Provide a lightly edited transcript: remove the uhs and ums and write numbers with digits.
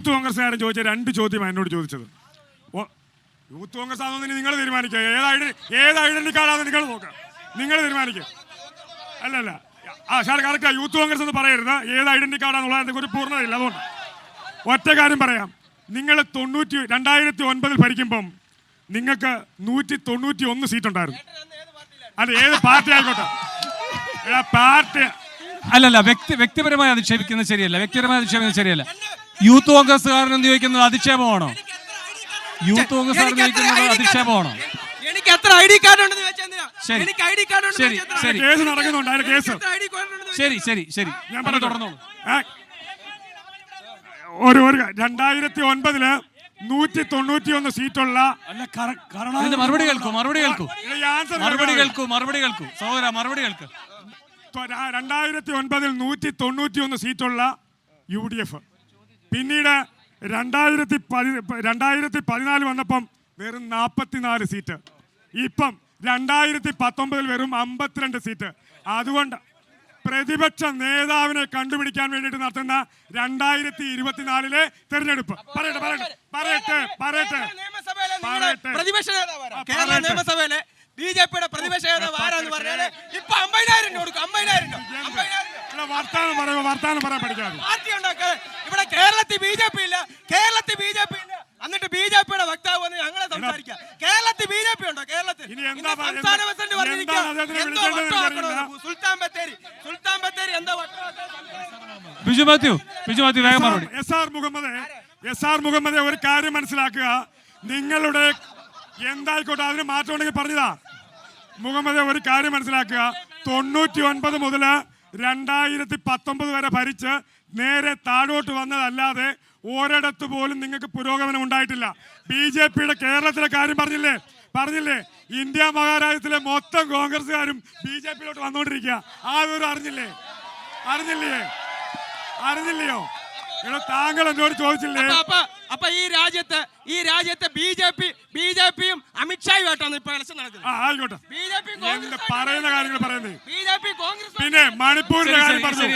Youth കോൺഗ്രസ്സുകാരൻ ചോദിച്ച 2 ചോദ്യമാണ് എന്നോട് ചോദിച്ചത്. യൂത്ത് കോൺഗ്രസ് ആണെന്ന് നിങ്ങൾ തീരുമാനിക്കുക. ഏത് ഐഡന്റി കാർഡാണെന്ന് നിങ്ങൾ നോക്കുക, നിങ്ങൾ തീരുമാനിക്കുക. അല്ലല്ല സാർ കറക്റ്റാ, യൂത്ത് കോൺഗ്രസ് എന്ന് പറയരുത്. ഏത് ഐഡന്റി കാർഡാണെന്നുള്ള ഒരു പൂർണ്ണതയില്ല. അതുകൊണ്ട് ഒറ്റ കാര്യം പറയാം, നിങ്ങൾ 2009 ഭരിക്കുമ്പം നിങ്ങൾക്ക് 191 സീറ്റ് ഉണ്ടായിരുന്നു. അത് ഏത് പാർട്ടി ആയിക്കോട്ടെ, പാർട്ടി അല്ലല്ല, വ്യക്തിപരമായി അധിക്ഷേപിക്കുന്നത് ശരിയല്ല. വ്യക്തിപരമായി അധിക്ഷേപിക്കുന്നത് ശരിയല്ല. യൂത്ത് കോൺഗ്രസ്സുകാരൻ എന്ന് ചോദിക്കുന്നത് അധിക്ഷേപമാണോ? യൂത്ത് കോൺഗ്രസ്സുകാരൻ ചോദിക്കുന്നത് അധിക്ഷേപമാണോ? എനിക്ക് എത്ര ഐഡി കാർഡ് ഉണ്ടെന്ന് വെച്ചാൽ എനിക്ക് ഐഡി കാർഡ് ഉണ്ട്. ശരി ശരി, കേസ് നടക്കുന്നുണ്ട്. അതിന്റെ കേസ് ശരി ശരി ശരി, ഞാൻ പറഞ്ഞു തുടർന്നോളൂ. 2009 191 സീറ്റുള്ള മറുപടി കേൾക്കൂ സഹോദര, മറുപടി കേൾക്കൂ. 2009 191 സീറ്റുള്ള UDF, പിന്നീട് 2014 വന്നപ്പം വെറും 44 സീറ്റ്, ഇപ്പം 2019 വെറും 52 സീറ്റ്. അതുകൊണ്ട് പ്രതിപക്ഷ നേതാവിനെ കണ്ടുപിടിക്കാൻ വേണ്ടിയിട്ട് നടത്തുന്ന 2024 തെരഞ്ഞെടുപ്പ് പറയട്ടെ. പ്രതിപക്ഷ നേതാവ് കേരള നിയമസഭയിലെ BJP-യുടെ പ്രതിപക്ഷ നേതാവ് ആരാന്ന് പറഞ്ഞാല് ഇപ്പൊ 50,000 കൊടുക്കും. 50,000 വർത്താനം പറയാൻ പഠിക്കാതെ പാർട്ടി ഉണ്ടാക്കാതെ ഇവിടെ കേരളത്തിൽ BJP ഇല്ല. എന്നിട്ട് BJP-യുടെ വക്താവ് വന്ന് ഞങ്ങളെ സംസാരിക്കാം. കേരളത്തിൽ BJP ഉണ്ടോ? കേരളത്തിൽ സംസ്ഥാന പ്രസിഡന്റ് പറഞ്ഞിരിക്കുക സുൽത്താൻ ബത്തേരി എന്താ ബിജു മാത്യു വേഗം മറുപടി. SR മുഹമ്മദ് ഒരു കാര്യം മനസ്സിലാക്കുക, നിങ്ങളുടെ എന്തായിക്കോട്ടെ അതിന് മാറ്റം ഉണ്ടെങ്കിൽ പറഞ്ഞതാ. മുഹമ്മദ് ഒരു കാര്യം മനസ്സിലാക്കുക, 99 മുതൽ 2019 വരെ ഭരിച്ച് നേരെ താഴോട്ട് വന്നതല്ലാതെ ഒരിടത്ത് പോലും നിങ്ങൾക്ക് പുരോഗമനം ഉണ്ടായിട്ടില്ല. BJP-യുടെ കേരളത്തിലെ കാര്യം പറഞ്ഞില്ലേ, ഇന്ത്യ മഹാരാജ്യത്തിലെ മൊത്തം കോൺഗ്രസ്സുകാരും BJP-യിലോട്ട് വന്നുകൊണ്ടിരിക്കുക. ആരും അറിഞ്ഞില്ലയോ? താങ്കൾ എന്നോട് ചോദിച്ചില്ലേ? അപ്പൊ ഈ രാജ്യത്തെ ബിജെപിയും അമിത്ഷായുമായിട്ടാണ് ഇപ്പൊ ഇലക്ഷൻ നടക്കുന്നത്. ആയിക്കോട്ടെ, പറയുന്ന കാര്യങ്ങൾ പറയുന്നത്. BJP കോൺഗ്രസ് പിന്നെ മണിപ്പൂരിന്റെ കാര്യം പറഞ്ഞു.